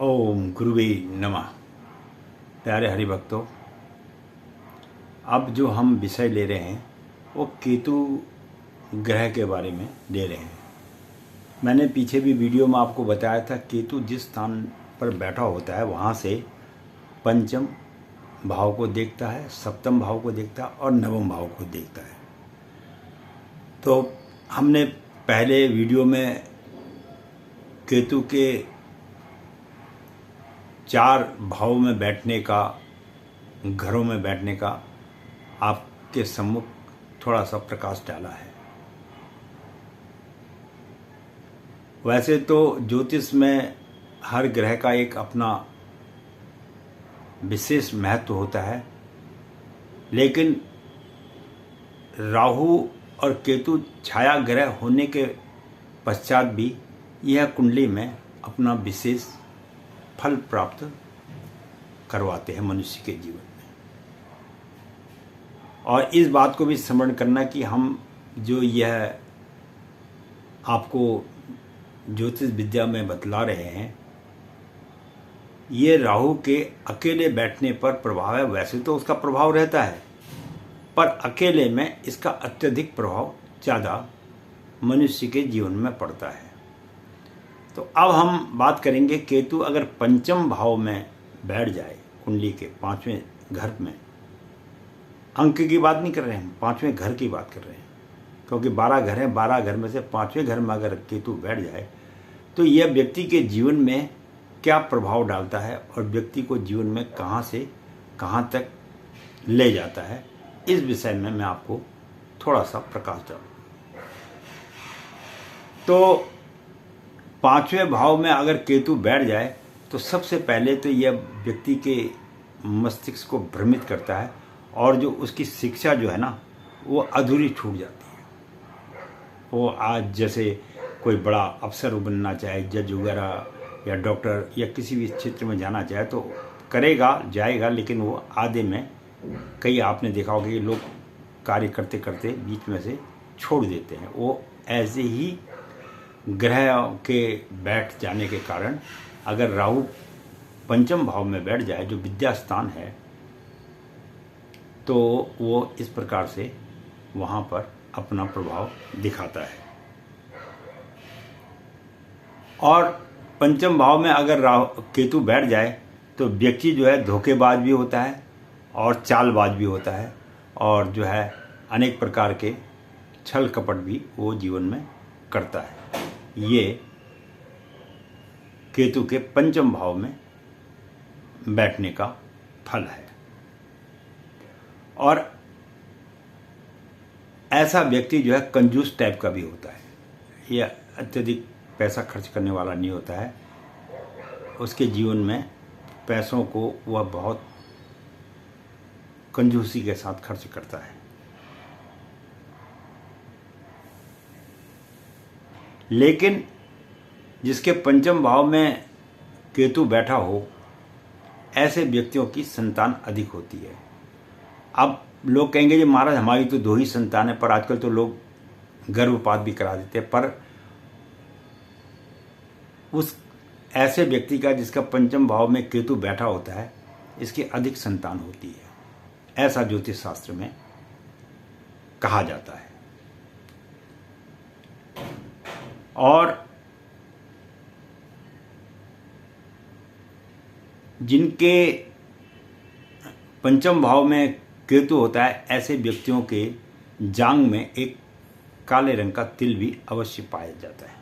ओम गुरुवे नमः। प्यारे हरिभक्तों, अब जो हम विषय ले रहे हैं वो केतु ग्रह के बारे में ले रहे हैं। मैंने पीछे भी वीडियो में आपको बताया था, केतु जिस स्थान पर बैठा होता है वहाँ से पंचम भाव को देखता है, सप्तम भाव को देखता है और नवम भाव को देखता है। तो हमने पहले वीडियो में केतु के 4 भाव में बैठने का, घरों में बैठने का आपके सम्मुख थोड़ा सा प्रकाश डाला है। वैसे तो ज्योतिष में हर ग्रह का एक अपना विशेष महत्व होता है, लेकिन राहु और केतु छाया ग्रह होने के पश्चात भी यह कुंडली में अपना विशेष फल प्राप्त करवाते हैं मनुष्य के जीवन में। और इस बात को भी स्मरण करना कि हम जो यह आपको ज्योतिष विद्या में बतला रहे हैं, ये राहु के अकेले बैठने पर प्रभाव है। वैसे तो उसका प्रभाव रहता है, पर अकेले में इसका अत्यधिक प्रभाव ज़्यादा मनुष्य के जीवन में पड़ता है। तो अब हम बात करेंगे, केतु अगर पंचम भाव में बैठ जाए कुंडली के 5वें घर में, अंक की बात नहीं कर रहे हैं, 5वें घर की बात कर रहे हैं, क्योंकि 12 घर हैं, 12 घर में से 5वें घर में अगर केतु बैठ जाए तो यह व्यक्ति के जीवन में क्या प्रभाव डालता है और व्यक्ति को जीवन में कहाँ से कहाँ तक ले जाता है, इस विषय में मैं आपको थोड़ा सा प्रकाश डालूं। तो 5वें भाव में अगर केतु बैठ जाए तो सबसे पहले तो यह व्यक्ति के मस्तिष्क को भ्रमित करता है और जो उसकी शिक्षा जो है ना, वो अधूरी छूट जाती है। वो आज जैसे कोई बड़ा अफसर बनना चाहे, जज वगैरह या डॉक्टर या किसी भी क्षेत्र में जाना चाहे तो करेगा, जाएगा, लेकिन वो आधे में, कई आपने देखा होगा कि लोग कार्य करते करते बीच में से छोड़ देते हैं। वो ऐसे ही ग्रह के बैठ जाने के कारण अगर राहु पंचम भाव में बैठ जाए, जो विद्या स्थान है, तो वो इस प्रकार से वहाँ पर अपना प्रभाव दिखाता है। और पंचम भाव में अगर केतु बैठ जाए तो व्यक्ति जो है धोखेबाज भी होता है और चालबाज भी होता है, और जो है अनेक प्रकार के छल कपट भी वो जीवन में करता है। ये केतु के पंचम भाव में बैठने का फल है। और ऐसा व्यक्ति जो है कंजूस टाइप का भी होता है। यह अत्यधिक पैसा खर्च करने वाला नहीं होता है। उसके जीवन में पैसों को वह बहुत कंजूसी के साथ खर्च करता है। लेकिन जिसके पंचम भाव में केतु बैठा हो, ऐसे व्यक्तियों की संतान अधिक होती है। अब लोग कहेंगे जी महाराज हमारी तो 2 ही संतान है, पर आजकल तो लोग गर्भपात भी करा देते हैं। पर उस ऐसे व्यक्ति का जिसका पंचम भाव में केतु बैठा होता है, इसकी अधिक संतान होती है, ऐसा ज्योतिष शास्त्र में कहा जाता है। और जिनके पंचम भाव में केतु होता है, ऐसे व्यक्तियों के जांग में एक काले रंग का तिल भी अवश्य पाया जाता है।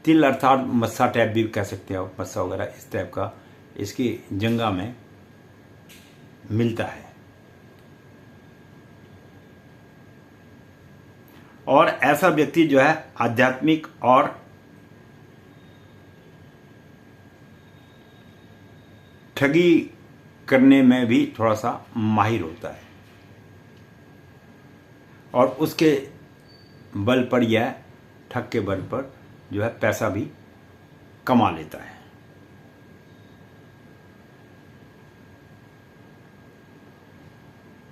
तिल अर्थात मस्सा टाइप भी कह सकते हो, मस्सा वगैरह इस टाइप का इसकी जंगा में मिलता है। और ऐसा व्यक्ति जो है आध्यात्मिक और ठगी करने में भी थोड़ा सा माहिर होता है, और उसके बल पर यह ठग के बल पर जो है पैसा भी कमा लेता है।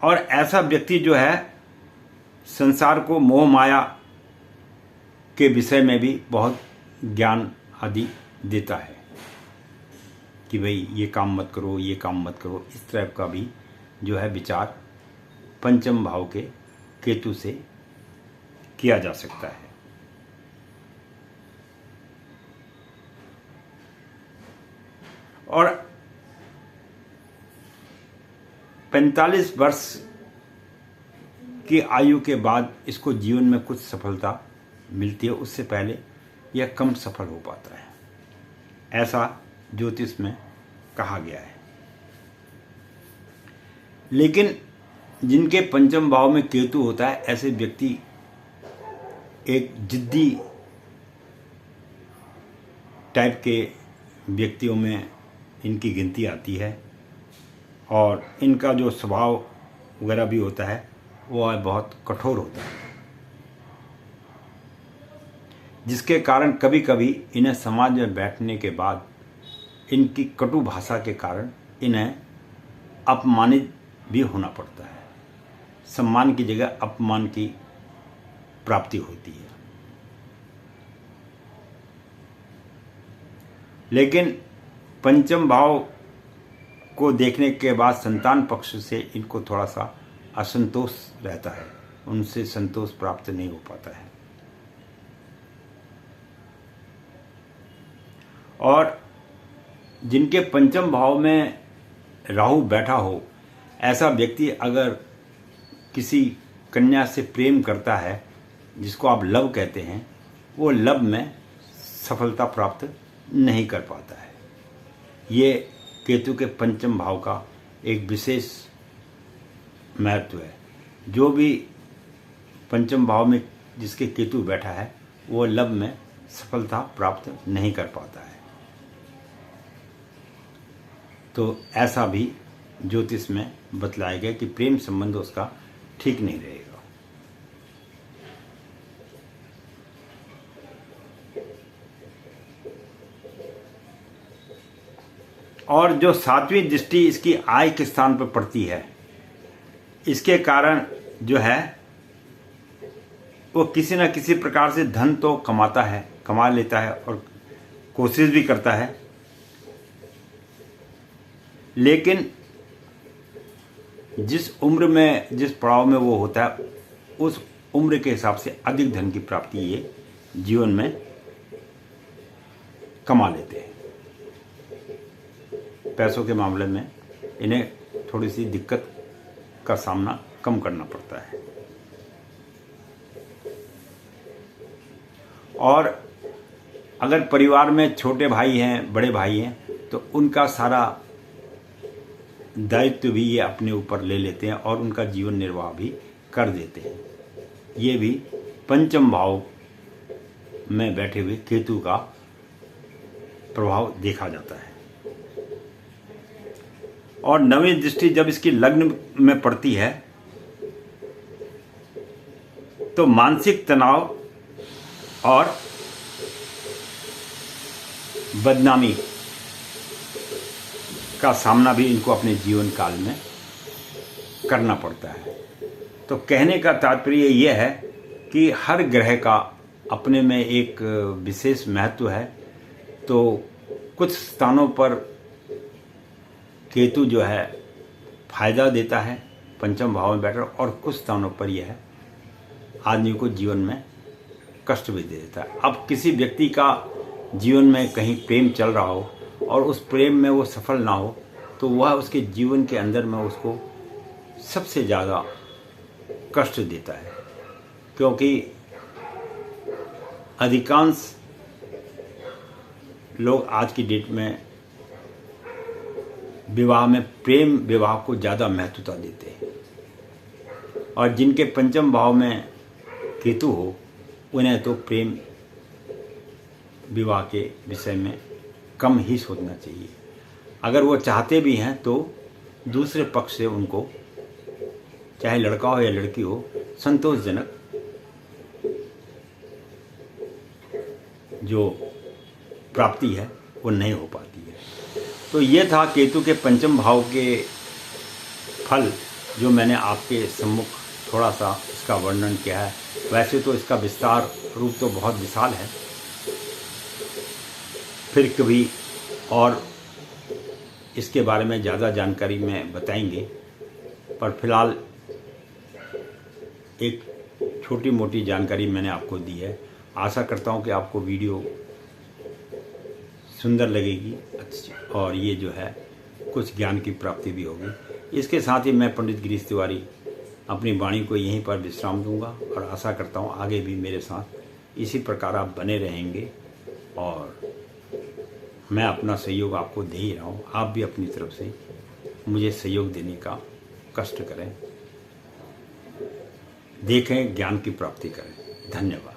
और ऐसा व्यक्ति जो है संसार को मोह माया के विषय में भी बहुत ज्ञान आदि देता है कि भाई ये काम मत करो, ये काम मत करो। इस तरह का भी जो है विचार पंचम भाव के केतु से किया जा सकता है। और 45 वर्ष की आयु के बाद इसको जीवन में कुछ सफलता मिलती है, उससे पहले यह कम सफल हो पाता है, ऐसा ज्योतिष में कहा गया है। लेकिन जिनके पंचम भाव में केतु होता है, ऐसे व्यक्ति एक जिद्दी टाइप के व्यक्तियों में इनकी गिनती आती है, और इनका जो स्वभाव वगैरह भी होता है वो बहुत कठोर होता है, जिसके कारण कभी कभी इन्हें समाज में बैठने के बाद इनकी कटु भाषा के कारण इन्हें अपमानित भी होना पड़ता है। सम्मान की जगह अपमान की प्राप्ति होती है। लेकिन पंचम भाव को देखने के बाद संतान पक्ष से इनको थोड़ा सा असंतोष रहता है, उनसे संतोष प्राप्त नहीं हो पाता है। और जिनके पंचम भाव में राहु बैठा हो, ऐसा व्यक्ति अगर किसी कन्या से प्रेम करता है, जिसको आप लव कहते हैं, वो लव में सफलता प्राप्त नहीं कर पाता है। ये केतु के पंचम भाव का एक विशेष महत्व है। जो भी पंचम भाव में जिसके केतु बैठा है, वो लव में सफलता प्राप्त नहीं कर पाता है। तो ऐसा भी ज्योतिष में बतलाया गया कि प्रेम संबंध उसका ठीक नहीं रहेगा। और जो 7वीं दृष्टि इसकी आय के स्थान पर पड़ती है, इसके कारण जो है वो किसी न किसी प्रकार से धन तो कमाता है, कमा लेता है और कोशिश भी करता है, लेकिन जिस उम्र में, जिस पड़ाव में वो होता है, उस उम्र के हिसाब से अधिक धन की प्राप्ति ये जीवन में कमा लेते हैं। पैसों के मामले में इन्हें थोड़ी सी दिक्कत का सामना कम करना पड़ता है। और अगर परिवार में छोटे भाई हैं, बड़े भाई हैं, तो उनका सारा दायित्व भी ये अपने ऊपर ले लेते हैं और उनका जीवन निर्वाह भी कर देते हैं। ये भी पंचम भाव में बैठे हुए केतु का प्रभाव देखा जाता है। और 9वीं दृष्टि जब इसकी लग्न में पड़ती है, तो मानसिक तनाव और बदनामी का सामना भी इनको अपने जीवन काल में करना पड़ता है। तो कहने का तात्पर्य यह है कि हर ग्रह का अपने में एक विशेष महत्व है। तो कुछ स्थानों पर केतु जो है फायदा देता है पंचम भाव में बैठकर, और कुछ स्थानों पर यह आदमी को जीवन में कष्ट भी दे देता है। अब किसी व्यक्ति का जीवन में कहीं प्रेम चल रहा हो और उस प्रेम में वो सफल ना हो, तो वह उसके जीवन के अंदर में उसको सबसे ज़्यादा कष्ट देता है, क्योंकि अधिकांश लोग आज की डेट में विवाह में प्रेम विवाह को ज़्यादा महत्वता देते हैं, और जिनके पंचम भाव में केतु हो, उन्हें तो प्रेम विवाह के विषय में कम ही सोचना चाहिए। अगर वो चाहते भी हैं तो दूसरे पक्ष से उनको, चाहे लड़का हो या लड़की हो, संतोषजनक जो प्राप्ति है वो नहीं हो पाती है। तो ये था केतु के पंचम भाव के फल, जो मैंने आपके सम्मुख थोड़ा सा इसका वर्णन किया है। वैसे तो इसका विस्तार रूप तो बहुत विशाल है, फिर कभी और इसके बारे में ज़्यादा जानकारी में बताएंगे, पर फिलहाल एक छोटी मोटी जानकारी मैंने आपको दी है। आशा करता हूँ कि आपको वीडियो सुंदर लगेगी अच्छी, और ये जो है कुछ ज्ञान की प्राप्ति भी होगी। इसके साथ ही मैं पंडित गिरीश तिवारी अपनी वाणी को यहीं पर विश्राम दूंगा, और आशा करता हूँ आगे भी मेरे साथ इसी प्रकार आप बने रहेंगे, और मैं अपना सहयोग आपको दे ही रहा हूँ। आप भी अपनी तरफ से मुझे सहयोग देने का कष्ट करें, देखें, ज्ञान की प्राप्ति करें। धन्यवाद।